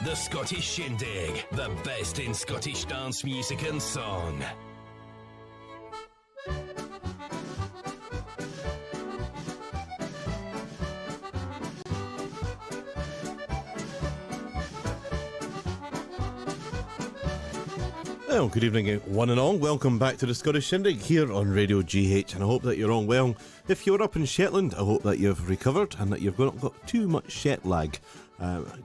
The Scottish Shindig, the best in Scottish dance music and song. Well, good evening, one and all. Welcome back to the Scottish Shindig here on Radio GH, and I hope that you're all well. If you're up in Shetland, I hope that you've recovered and that you've not got too much Shet lag.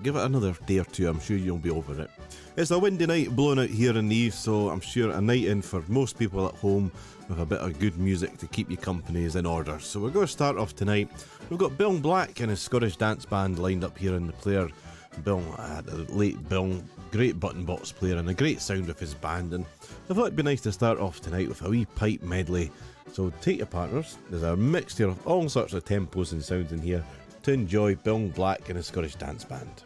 Give it another day or two, I'm sure you'll be over it. It's a windy night blowing out here in the east, so I'm sure a night in for most people at home with a bit of good music to keep you company is in order. So we're going to start off tonight. We've got Bill Black and his Scottish dance band lined up here in the player. Bill, the late Bill, great button box player and a great sound of his band, and I thought it'd be nice to start off tonight with a wee pipe medley. So take your partners, there's a mixture of all sorts of tempos and sounds in here to enjoy Bill Black and his Scottish dance band.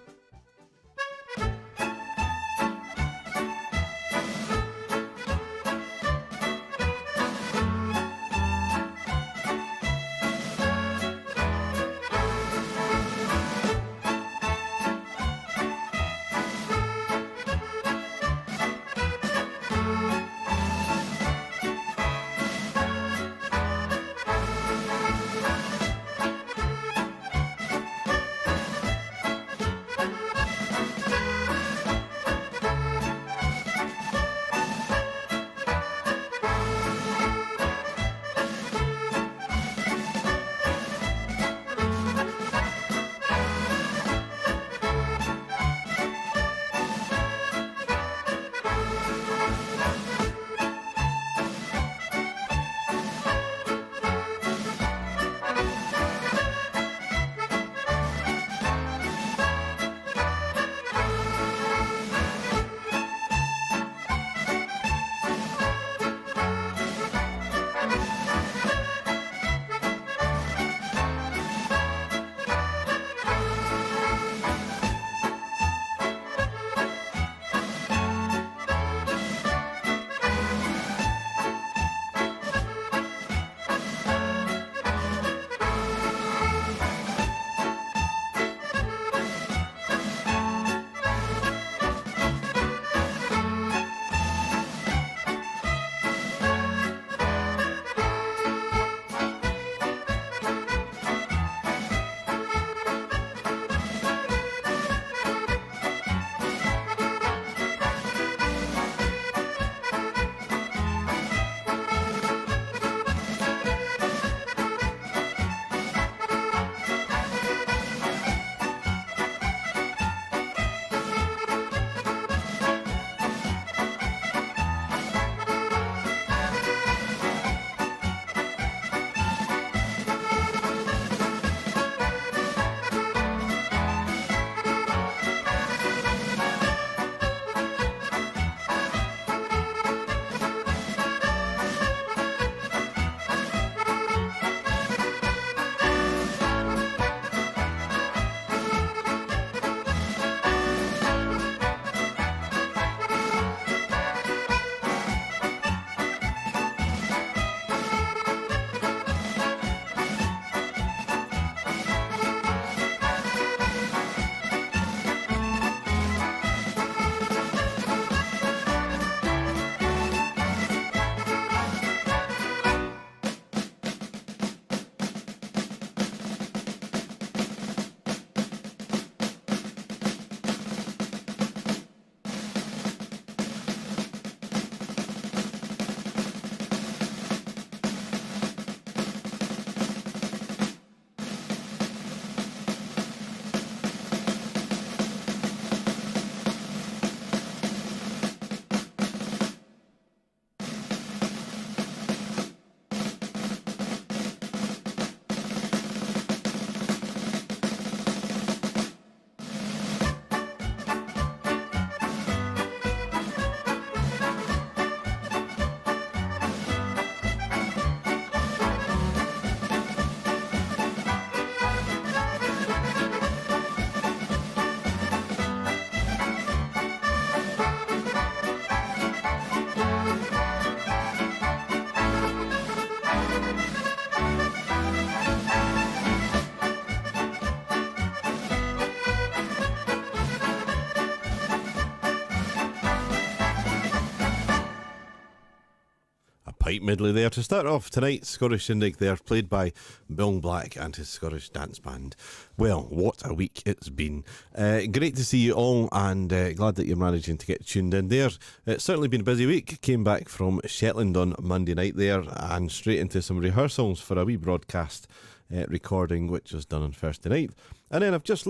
pipe medley there to start off tonight's Scottish Shindig there, played by Bill Black and his Scottish dance band. Well, what a week it's been. Great to see you all, and glad that you're managing to get tuned in there. It's certainly been a busy week. Came back from Shetland on Monday night there and straight into some rehearsals for a wee broadcast recording which was done on Thursday night. And then I've just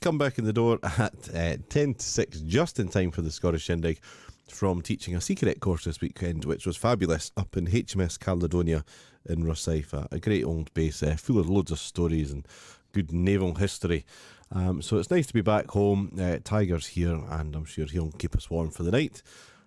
come back in the door at 10 to 6, just in time for the Scottish Shindig, from teaching a secret course this weekend, which was fabulous, up in HMS Caledonia in Rosyth, a great old base full of loads of stories and good naval history. So it's nice to be back home. Tiger's here, and I'm sure he'll keep us warm for the night.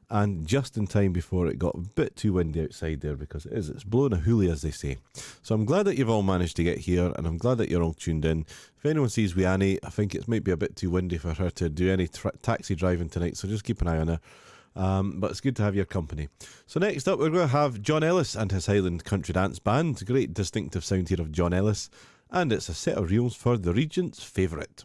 And just in time before it got a bit too windy outside there, because it's blowing a hoolie, as they say. So I'm glad that you've all managed to get here, and I'm glad that you're all tuned in. If anyone sees wee Annie, I think it might be a bit too windy for her to do any taxi driving tonight, so just keep an eye on her. But it's good to have your company. So next up, we're going to have John Ellis and his Highland Country Dance Band. Great distinctive sound here of John Ellis, and it's a set of reels for the Regent's favourite.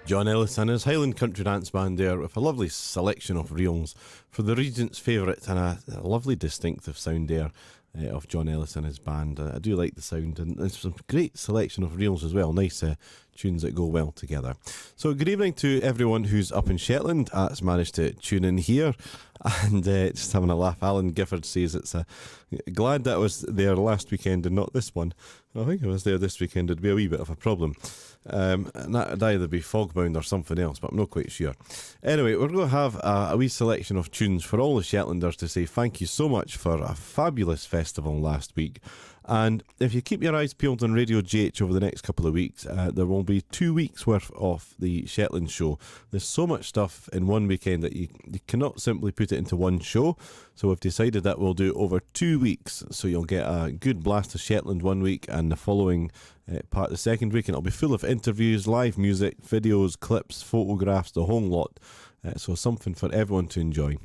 John Ellis and his Highland Country Dance Band there, with a lovely selection of reels for the Regent's favourite, and a lovely distinctive sound there of John Ellis and his band. I do like the sound, and there's some great selection of reels as well. Nice tunes that go well together. So good evening to everyone who's up in Shetland that's managed to tune in here, and just having a laugh. Alan Gifford says it's glad that I was there last weekend and not this one. I think I was there this weekend, it'd be a wee bit of a problem. And that'd either be fogbound or something else, but I'm not quite sure. Anyway, we're going to have a wee selection of tunes for all the Shetlanders to say thank you so much for a fabulous festival last week. And if you keep your eyes peeled on Radio GH over the next couple of weeks, there will be 2 weeks worth of the Shetland show. There's so much stuff in one weekend that you cannot simply put it into one show. So we've decided that we'll do it over 2 weeks. So you'll get a good blast of Shetland one week, and the following part the second week, and it'll be full of interviews, live music, videos, clips, photographs, the whole lot. So something for everyone to enjoy.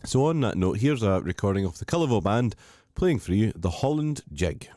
So on that note, here's a recording of the Cullival Band playing for you the Holland Jig.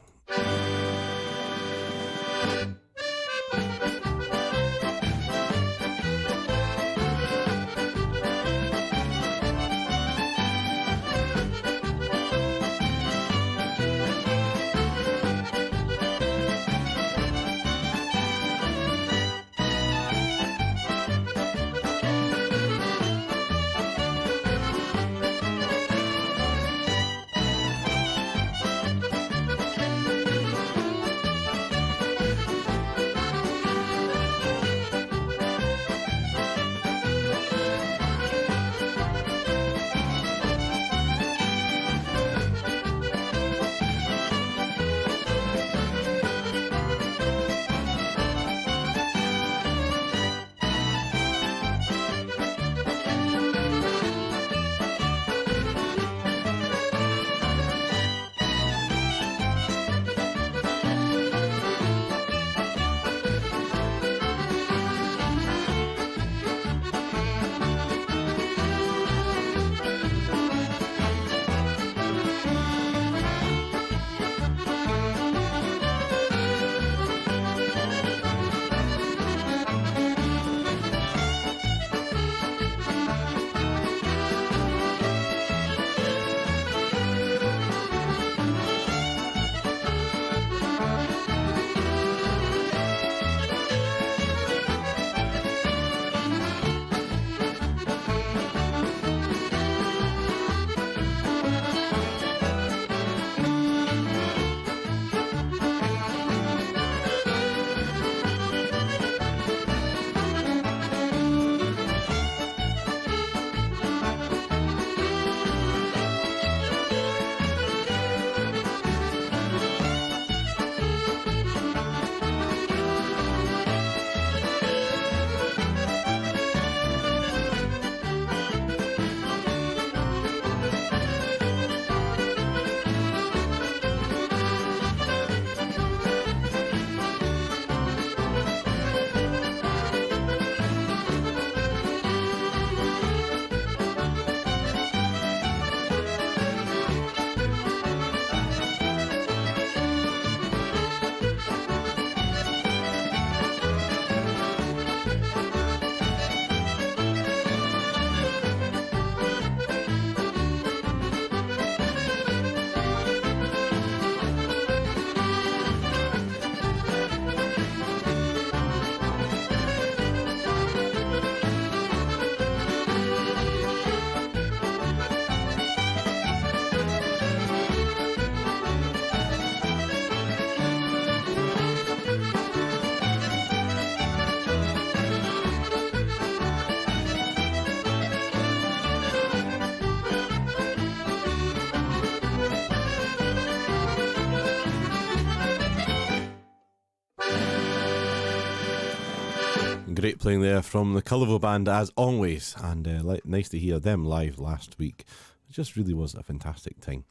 Great playing there from the Cullivo Band as always, and nice to hear them live last week. It just really was a fantastic time.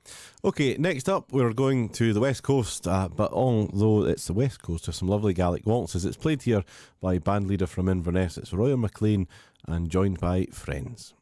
Okay, next up we're going to the West Coast, but although it's the West Coast, there's some lovely Gaelic waltzes. It's played here by band leader from Inverness. It's Roya McLean and joined by Friends.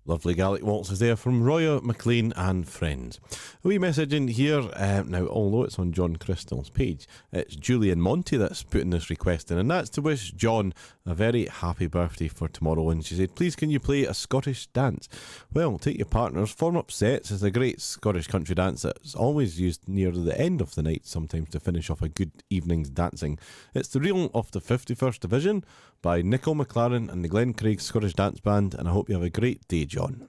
Lovely Gaelic waltzes there from Roya McLean and Friends. A wee message in here, now although it's on John Crystal's page, it's Julian Monty that's putting this request in, and that's to wish John a very happy birthday for tomorrow. And she said, please can you play a Scottish dance? Well, take your partners, form up sets. It's a great Scottish country dance that's always used near the end of the night, sometimes to finish off a good evening's dancing. It's the Reel of the 51st Division by Nicol McLaren and the Glen Craig Scottish Dance Band, and I hope you have a great day, John.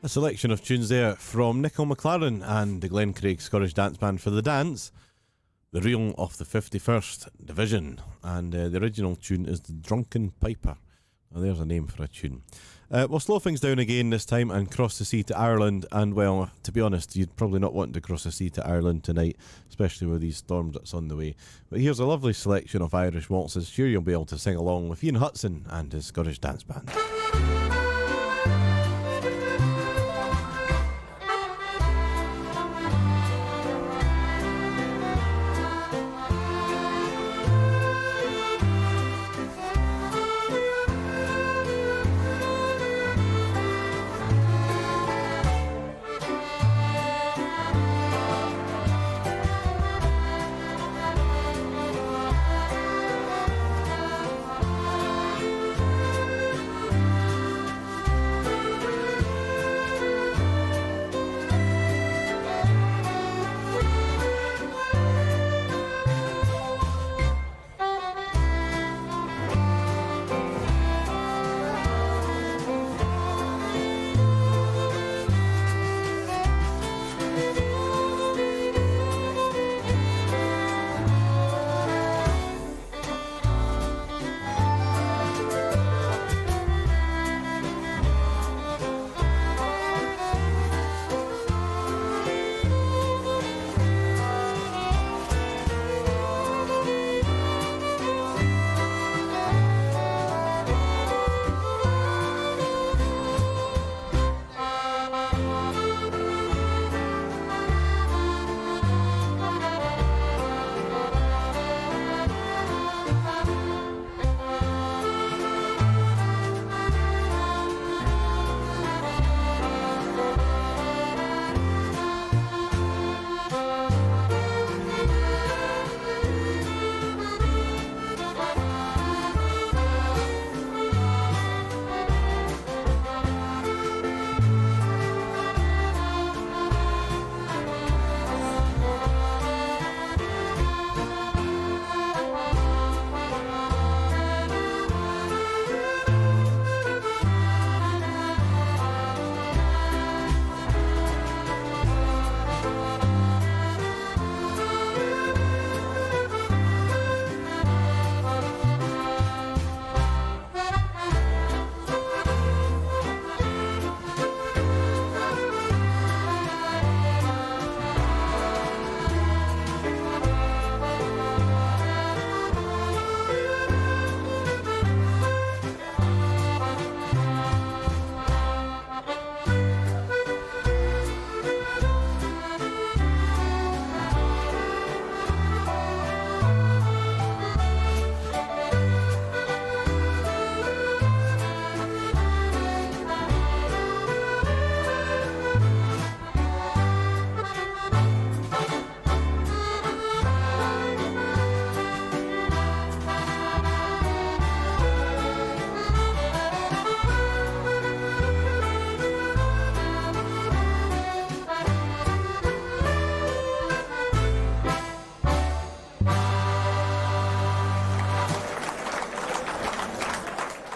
A selection of tunes there from Nicoll McLaren and the Glen Craig Scottish Dance Band for the dance. The Reel of the 51st Division. And the original tune is The Drunken Piper. Well, there's a name for a tune. We'll slow things down again this time and cross the sea to Ireland. And, well, to be honest, you'd probably not want to cross the sea to Ireland tonight, especially with these storms that's on the way. But here's a lovely selection of Irish waltzes. Sure, you'll be able to sing along with Ian Hudson and his Scottish Dance Band.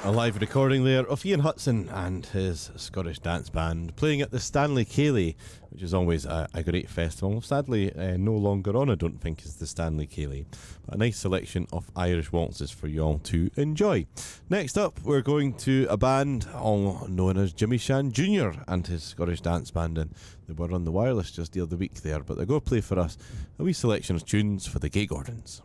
A live recording there of Ian Hudson and his Scottish Dance Band playing at the Stanley Ceilidh, which is always a great festival. Sadly, no longer on, I don't think, is the Stanley Ceilidh. But a nice selection of Irish waltzes for you all to enjoy. Next up, we're going to a band all known as Jimmy Shan Jr. and his Scottish Dance Band, and they were on the wireless just the other week there, but they're going to play for us a wee selection of tunes for the Gay Gordons.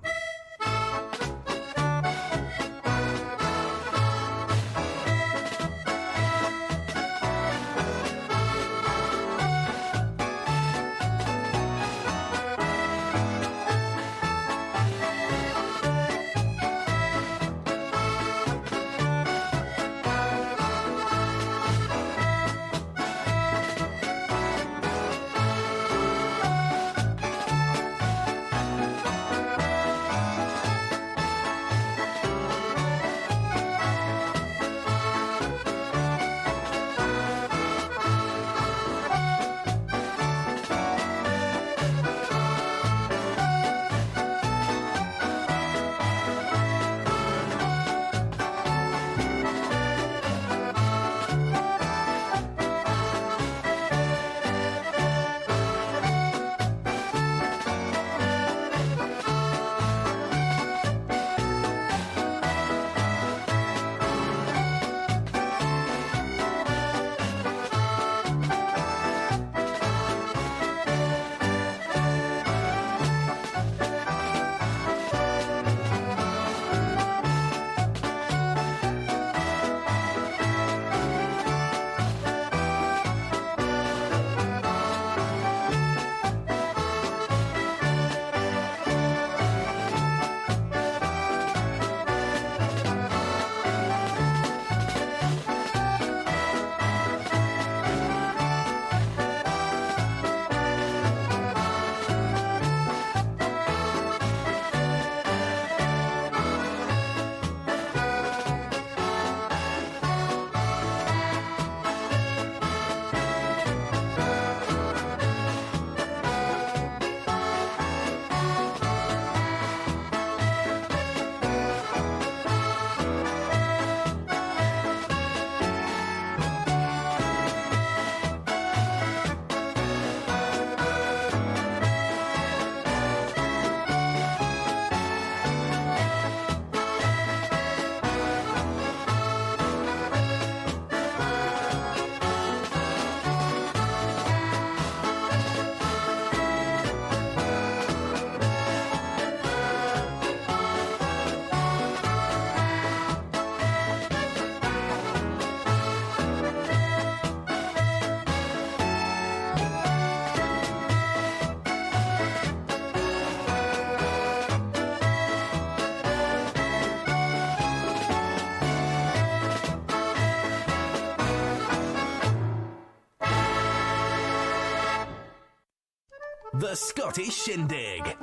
The Scottish Shindig.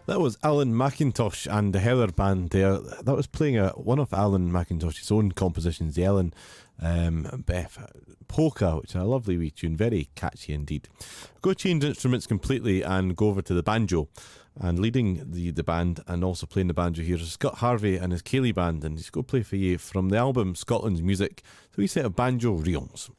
That was Alan McIntosh and the Heather Band there. That was playing one of Alan McIntosh's own compositions, the Ellen Polka, which is a lovely wee tune, very catchy indeed. Go change instruments completely and go over to the banjo. And leading the band and also playing the banjo here is Scott Harvey and his Cayley Band, and he's going to play for you from the album Scotland's Music, so we set of banjo reels.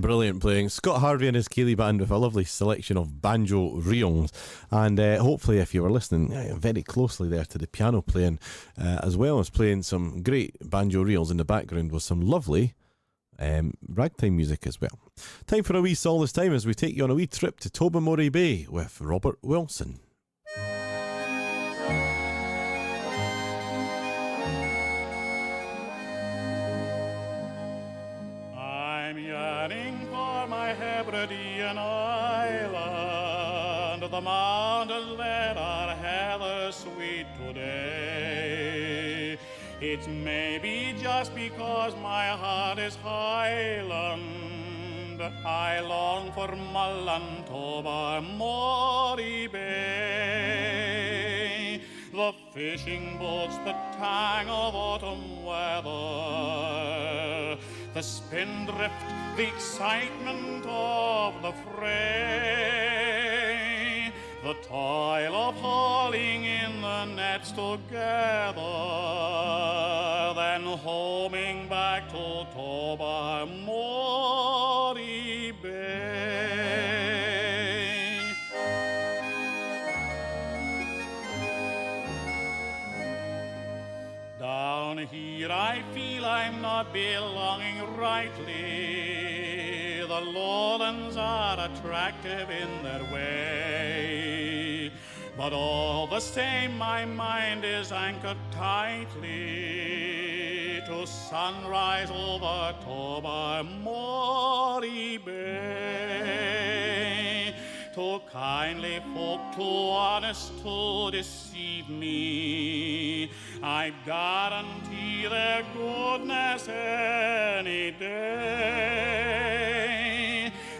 Brilliant playing. Scott Harvey and his Keeley Band with a lovely selection of banjo reels. And hopefully, if you were listening very closely there to the piano playing, as well as playing some great banjo reels in the background with some lovely ragtime music as well. Time for a wee solace time as we take you on a wee trip to Tobermory Bay with Robert Wilson. I'm yearning for my Hebridean island, the mountains that are heather sweet today. It may be just because my heart is Highland, I long for Mullen Tobermory Bay. The fishing boats, the tang of autumn weather, the spindrift, the excitement of the fray, the toil of hauling in the nets together, then homing back to Tobermory Bay. Down here I feel I'm not belonging rightly. The lowlands are attractive in their way, but all the same my mind is anchored tightly to sunrise over Tobermory Bay. To kindly folk, too honest to deceive me, I guarantee their goodness any day.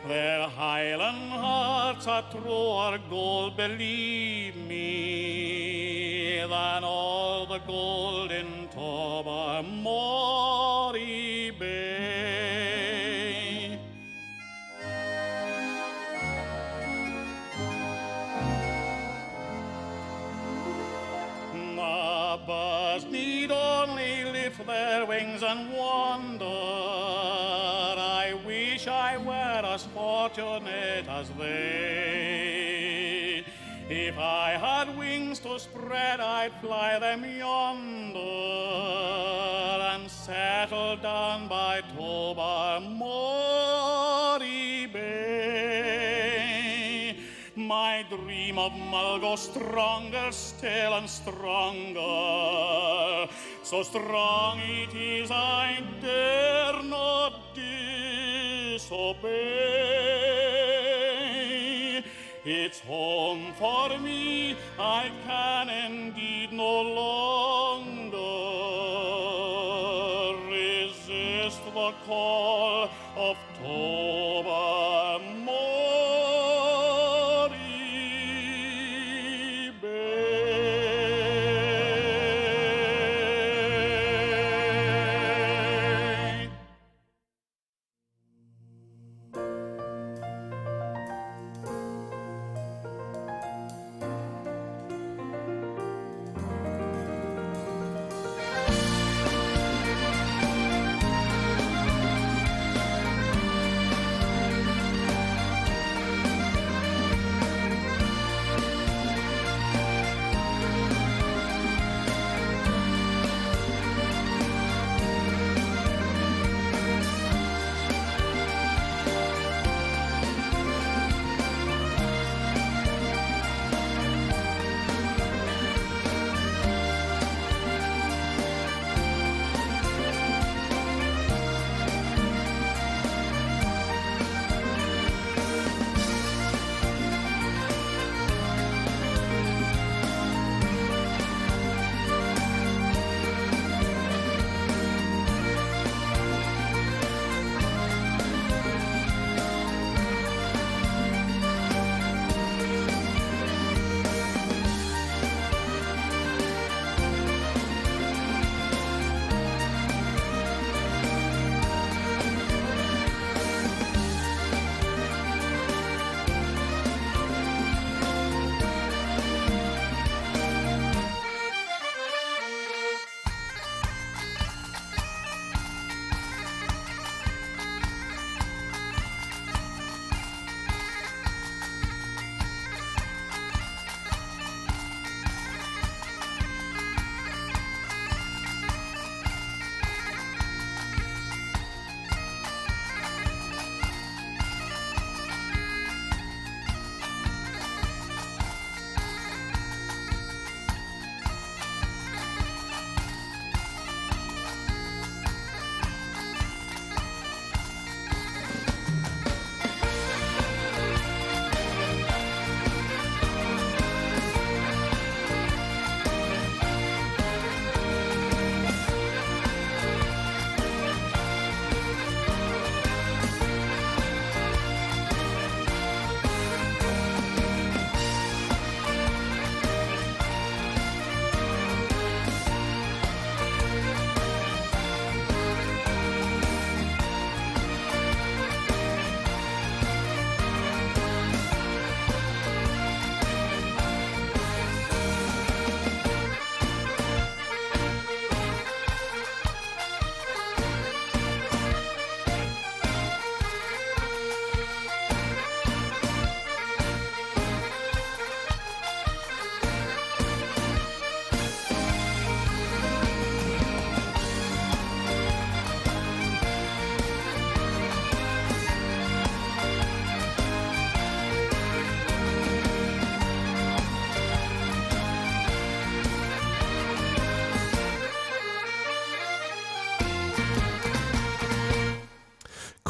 Their Highland hearts are truer gold, believe me, than all the gold in Tobermory Bay. The birds need only lift their wings and wander. I wish I were as fortunate as they. If I had wings to spread, I'd fly them yonder and settle down by Tobermory Bay. My dream of Mull goes stronger still and stronger. So strong it is I dare not disobey. It's home for me, I can indeed no longer resist the call of Tobermory Bay.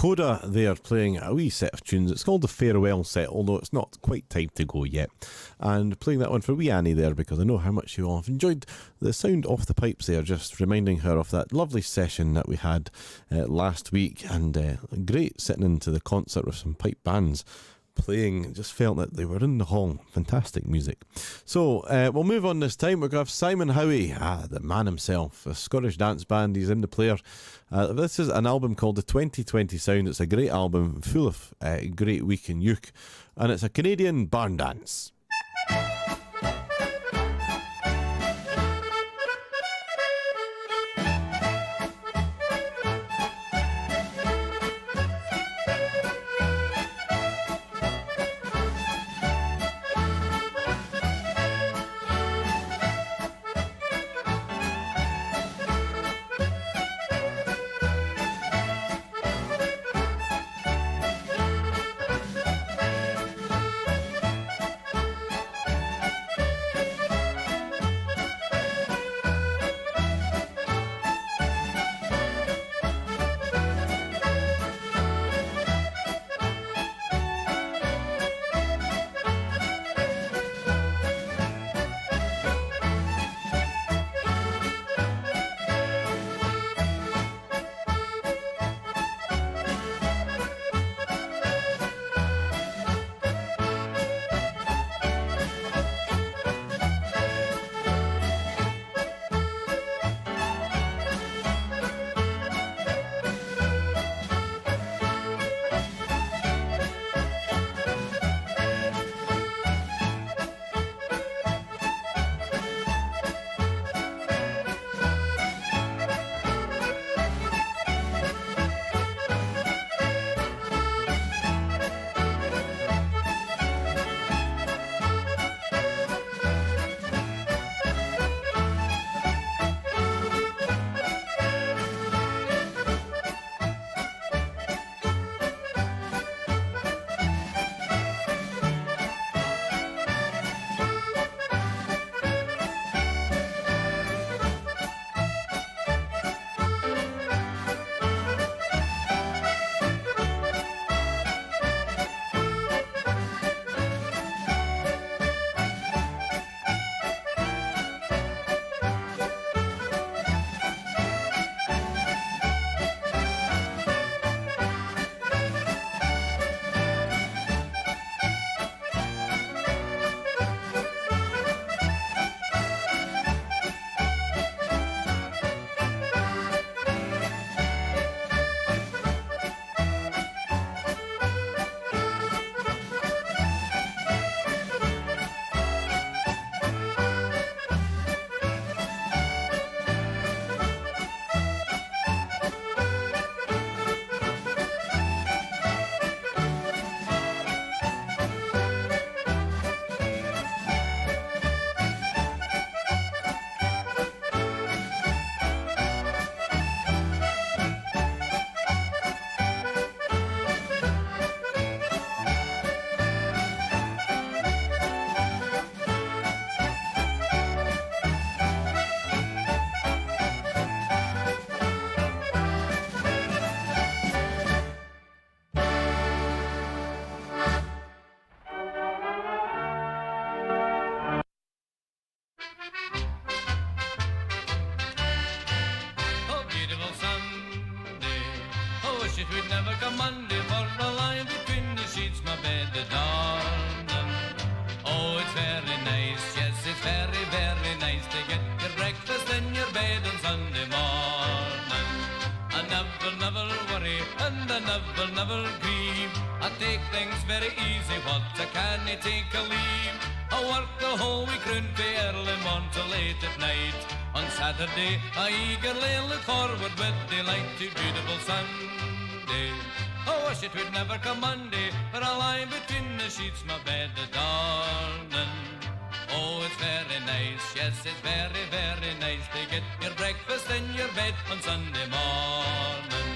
Coda there playing a wee set of tunes. It's called the Farewell Set, although it's not quite time to go yet. And playing that one for wee Annie there, because I know how much you all have enjoyed the sound off the pipes there, just reminding her of that lovely session that we had last week, and great sitting into the concert with some pipe bands playing. Just felt that they were in the hall. Fantastic music. So we'll move on this time. We're going to have Simon Howie, the man himself, a Scottish dance band. He's in the player. This is an album called The 2020 Sound. It's a great album full of great week in uke, and it's a Canadian barn dance. Saturday, I eagerly look forward with delight to beautiful Sunday. Oh, wish it would never come Monday, but I'll lie between the sheets, my bed, darling. Oh, it's very nice, yes, it's very, very nice to get your breakfast in your bed on Sunday morning.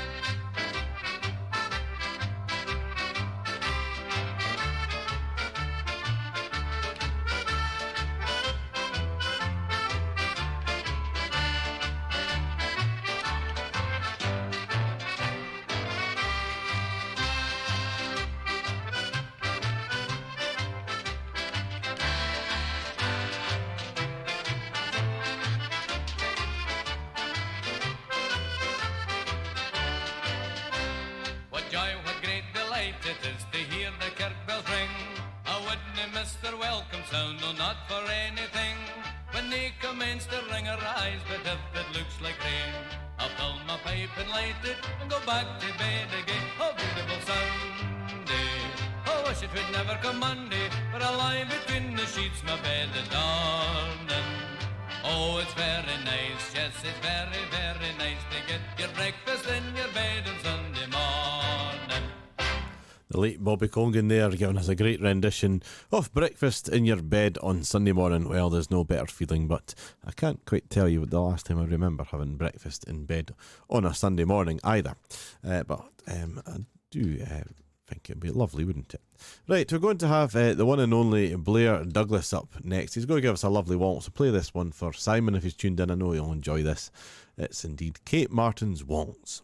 sound, no, not for anything. When they commence to ring a rise, but if it looks like rain, I'll fill my pipe and light it and go back to bed again. Oh, beautiful Sunday, oh, wish it would never come Monday, but I lie between the sheets, my bed and darling. Oh, it's very nice, yes, it's very, very nice to get your breakfast in your bed on Sunday morning. The late Bobby Colgan there giving us a great rendition of Breakfast in Your Bed on Sunday morning. Well, there's no better feeling, but I can't quite tell you the last time I remember having breakfast in bed on a Sunday morning either. But I do think it'd be lovely, wouldn't it? Right, we're going to have the one and only Blair Douglas up next. He's going to give us a lovely waltz. So play this one for Simon if he's tuned in. I know he'll enjoy this. It's indeed Kate Martin's Waltz.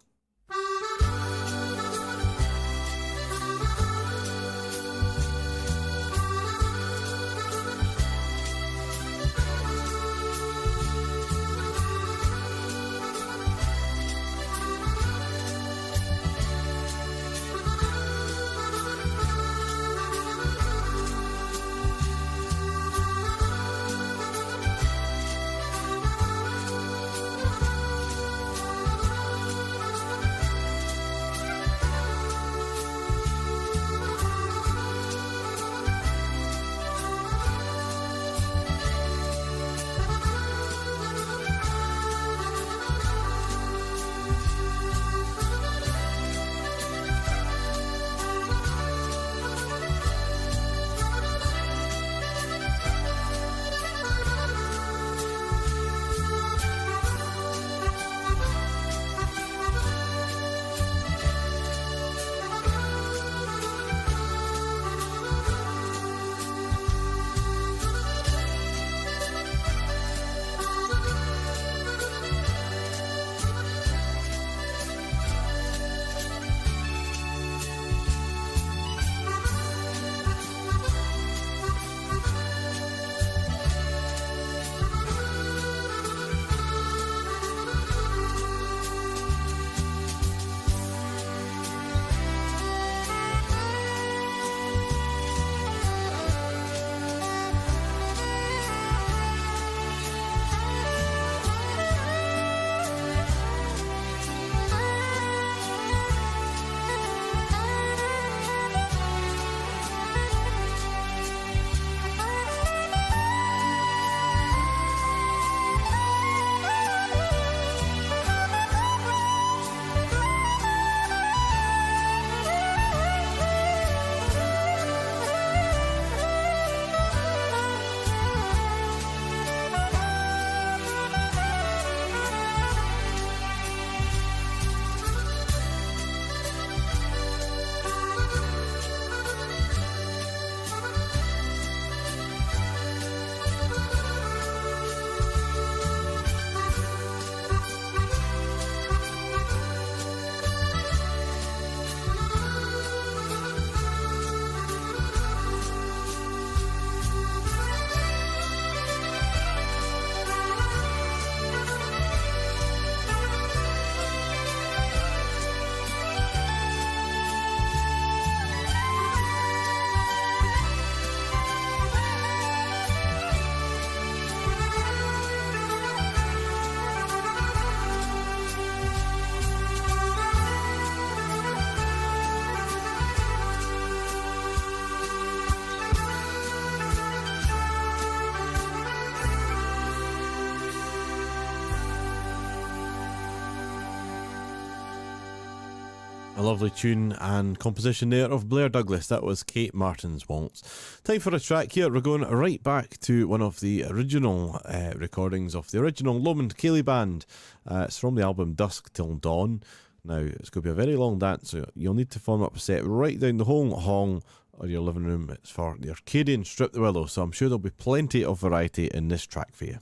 A lovely tune and composition there of Blair Douglas. That was Kate Martin's Waltz. Time for a track here. We're going right back to one of the original recordings of the original Lomond Ceilidh Band. It's from the album Dusk Till Dawn. Now, it's going to be a very long dance, so you'll need to form up a set right down the whole hall or your living room. It's for the Arcadian Strip the Willow, so I'm sure there'll be plenty of variety in this track for you.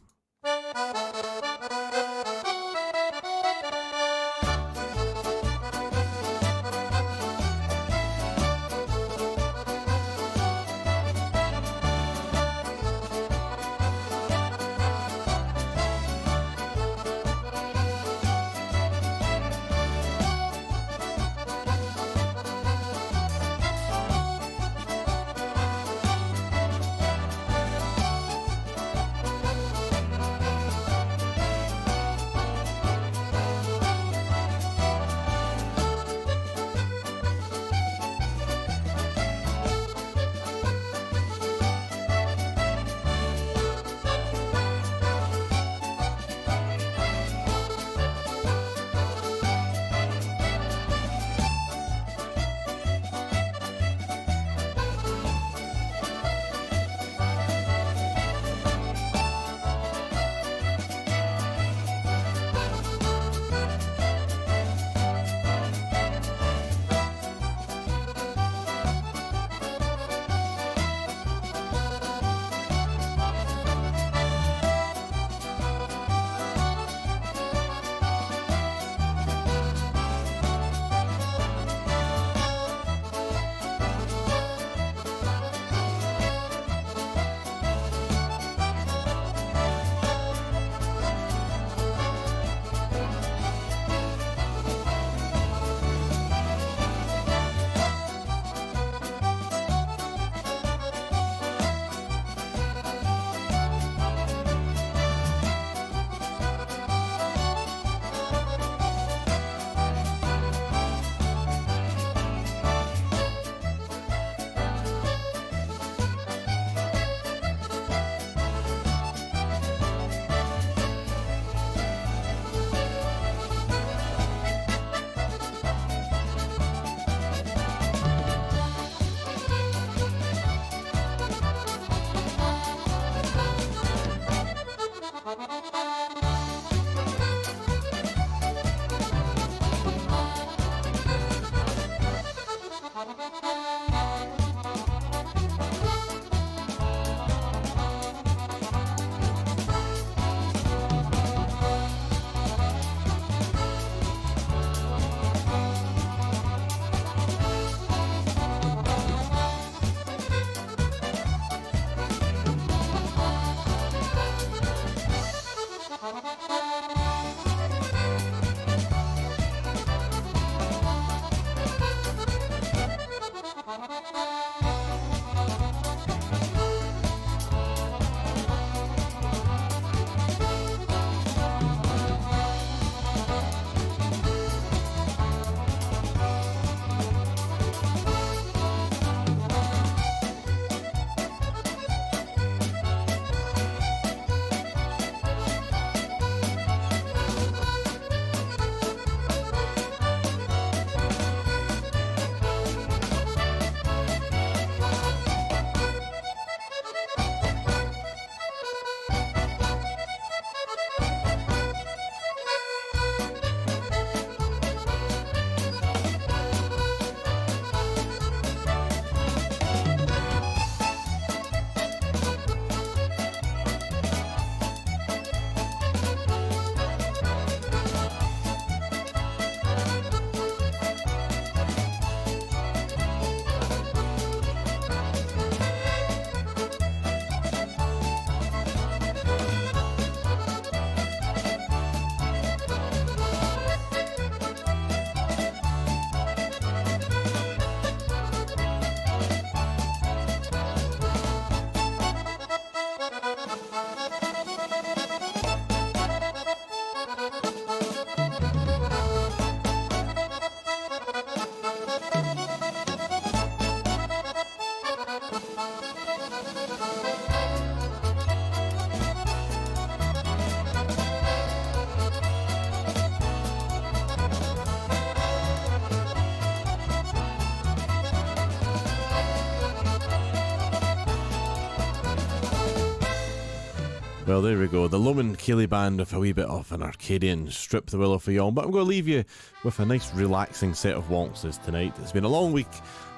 Well, there we go. The Loman Keeley Band with a wee bit of an Arcadian Strip the Willow for y'all. But I'm going to leave you with a nice relaxing set of waltzes tonight. It's been a long week,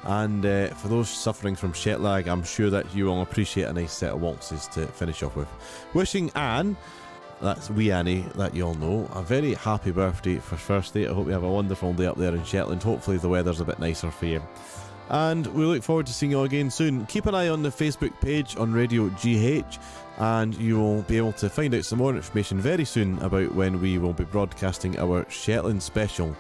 and for those suffering from jet lag, I'm sure that you will appreciate a nice set of waltzes to finish off with. Wishing Anne, that's wee Annie, that you all know, a very happy birthday for Thursday. I hope you have a wonderful day up there in Shetland. Hopefully the weather's a bit nicer for you. And we look forward to seeing you all again soon. Keep an eye on the Facebook page on Radio GH, and you will be able to find out some more information very soon about when we will be broadcasting our Shetland special.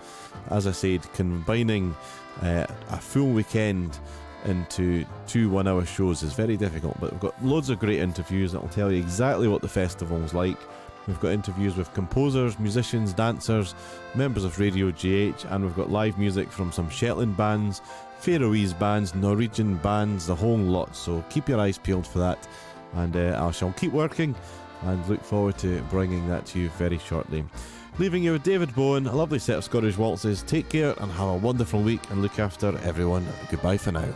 As I said, combining a full weekend into 2 1-hour shows is very difficult, but we've got loads of great interviews that will tell you exactly what the festival's like. We've got interviews with composers, musicians, dancers, members of Radio GH, and we've got live music from some Shetland bands, Faroese bands, Norwegian bands, the whole lot. So keep your eyes peeled for that, and I shall keep working and look forward to bringing that to you very shortly. Leaving you with David Bowen, a lovely set of Scottish waltzes. Take care and have a wonderful week, and look after everyone. Goodbye for now.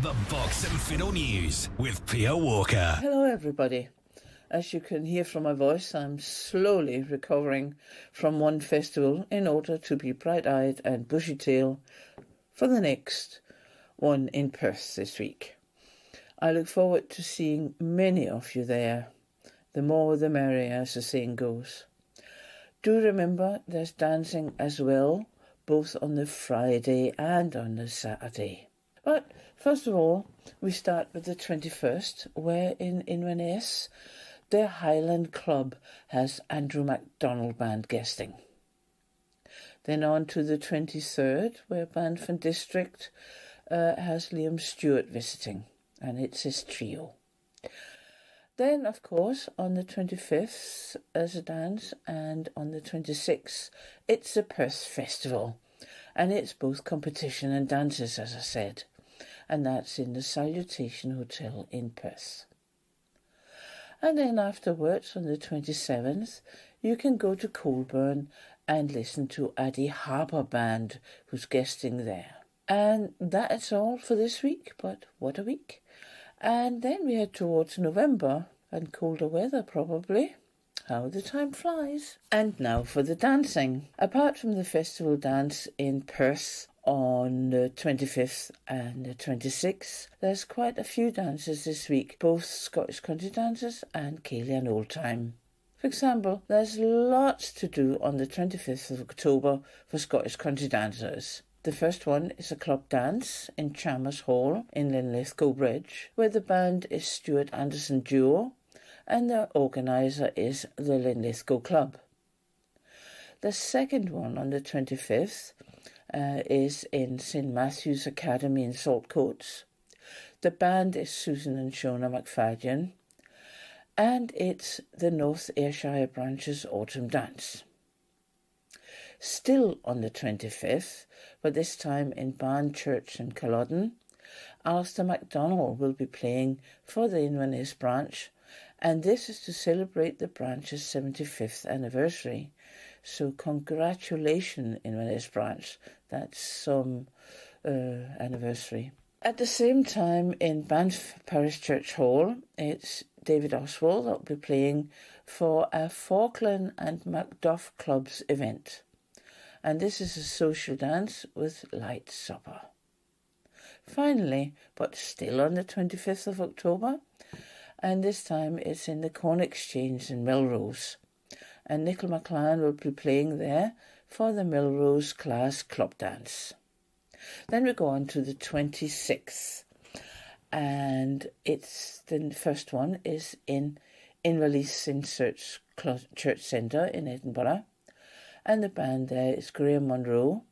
The Box and Fiddle News with Pia Walker. Hello everybody. As you can hear from my voice, I'm slowly recovering from one festival in order to be bright-eyed and bushy-tailed for the next one in Perth this week. I look forward to seeing many of you there. The more the merrier, as the saying goes. Do remember there's dancing as well, both on the Friday and on the Saturday. But first of all, we start with the 21st, where in Inverness, the Highland Club has Andrew MacDonald Band guesting. Then on to the 23rd, where Band from District has Liam Stewart visiting, and it's his trio. Then, of course, on the 25th, there's a dance, and on the 26th, it's the Perth Festival, and it's both competition and dances, as I said. And that's in the Salutation Hotel in Perth. And then afterwards, on the 27th, you can go to Colburn and listen to Addie Harbour Band, who's guesting there. And that's all for this week, but what a week. And then we head towards November, and colder weather probably. How the time flies. And now for the dancing. Apart from the festival dance in Perth on the 25th and the 26th, there's quite a few dances this week, both Scottish country dances and Calian Old Time. For example, there's lots to do on the 25th of October for Scottish country dancers. The first one is a club dance in Chalmers Hall in Linlithgow Bridge, where the band is Stuart Anderson Duo and the organiser is the Linlithgow Club. The second one on the 25th is in St Matthew's Academy in Saltcoats. The band is Susan and Shona McFadden, and it's the North Ayrshire Branches Autumn Dance. Still on the 25th, but this time in Barn Church in Culloden, Alistair MacDonald will be playing for the Inverness branch, and this is to celebrate the branch's 75th anniversary. So congratulations, Inverness branch, that's some anniversary. At the same time in Banff Parish Church Hall, it's David Oswald that will be playing for a Falkland and Macduff Clubs event. And this is a social dance with light supper. Finally, but still on the 25th of October, and this time it's in the Corn Exchange in Melrose. And Nicola McLaren will be playing there for the Melrose Class Club Dance. Then we go on to the 26th, and it's the first one is in Inverleith St Church Centre in Edinburgh, and the band there is Graham Munro,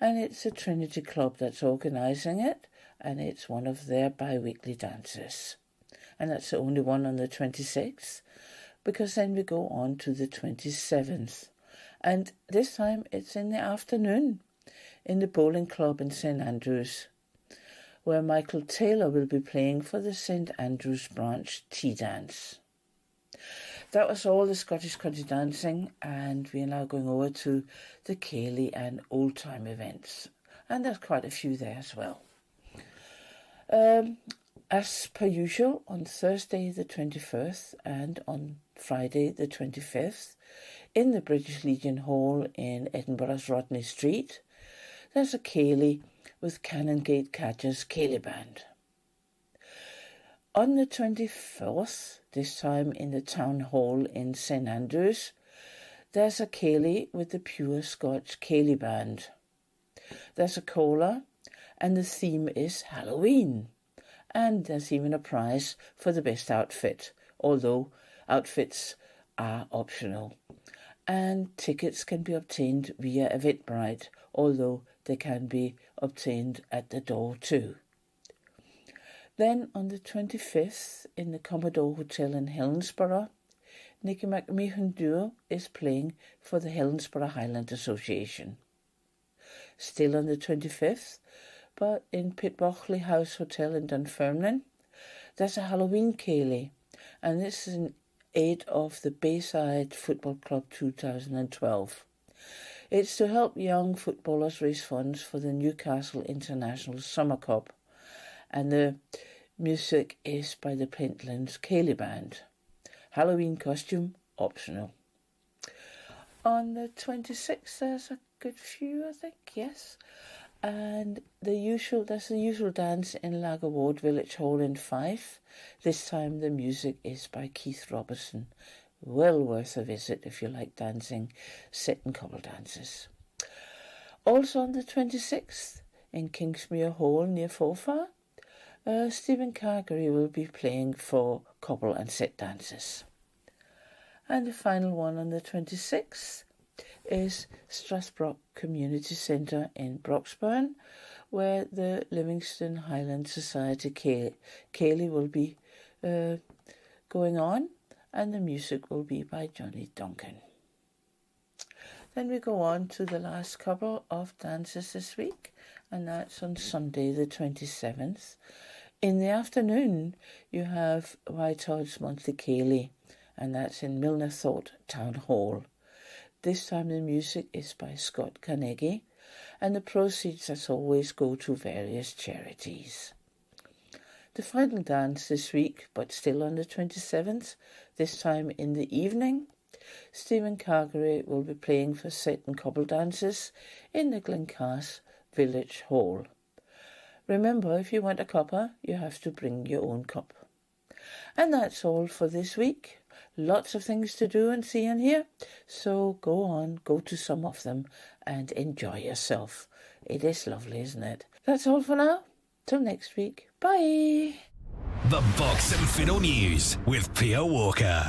and it's a Trinity Club that's organising it, and it's one of their bi-weekly dances. And that's the only one on the 26th, because then we go on to the 27th, and this time it's in the afternoon in the Bowling Club in St Andrews, where Michael Taylor will be playing for the St Andrews branch tea dance. That was all the Scottish country dancing, and we are now going over to the Ceilidh and old time events, and there's quite a few there as well. As per usual, on Thursday the 21st and on Friday the 25th, in the British Legion Hall in Edinburgh's Rodney Street, there's a Ceilidh with Canongate Cadger's Ceilidh Band. On the 24th, this time in the Town Hall in St Andrews, there's a Ceilidh with the Pure Scotch Ceilidh Band. There's a cola, and the theme is Halloween. And there's even a prize for the best outfit, although outfits are optional. And tickets can be obtained via Eventbrite, although they can be obtained at the door too. Then on the 25th, in the Commodore Hotel in Helensburgh, Nicky McMeehan Duo is playing for the Helensburgh Highland Association. Still on the 25th, but in Pitbockley House Hotel in Dunfermline, there's a Halloween Ceilidh, and this is in aid of the Bayside Football Club 2012. It's to help young footballers raise funds for the Newcastle International Summer Cup, and the music is by the Pentlands Ceilidh Band. Halloween costume optional. On the 26th, there's a good few, I think, yes. And there's the usual dance in Lagerward Village Hall in Fife. This time the music is by Keith Robertson. Well worth a visit if you like dancing, set and couple dances. Also on the 26th, in Kingsmere Hall near Forfar, Stephen Cargery will be playing for couple and set dances. And the final one on the 26th is Strathbrook Community Centre in Broxburn, where the Livingston Highland Society Ceilidh will be going on, and the music will be by Johnny Duncan. Then we go on to the last couple of dances this week, and that's on Sunday the 27th. In the afternoon, you have Whitehall's Monthly Ceilidh, and that's in Milner Thought Town Hall. This time the music is by Scott Carnegie, and the proceeds, as always, go to various charities. The final dance this week, but still on the 27th, this time in the evening, Stephen Cargery will be playing for set and couple dances in the Glencast Village Hall. Remember, if you want a cuppa, you have to bring your own cup. And that's all for this week. Lots of things to do and see and hear, so go to some of them and enjoy yourself. It is lovely, isn't it? That's all for now. Till next week. Bye. The Box and Fiddle News with Pia Walker.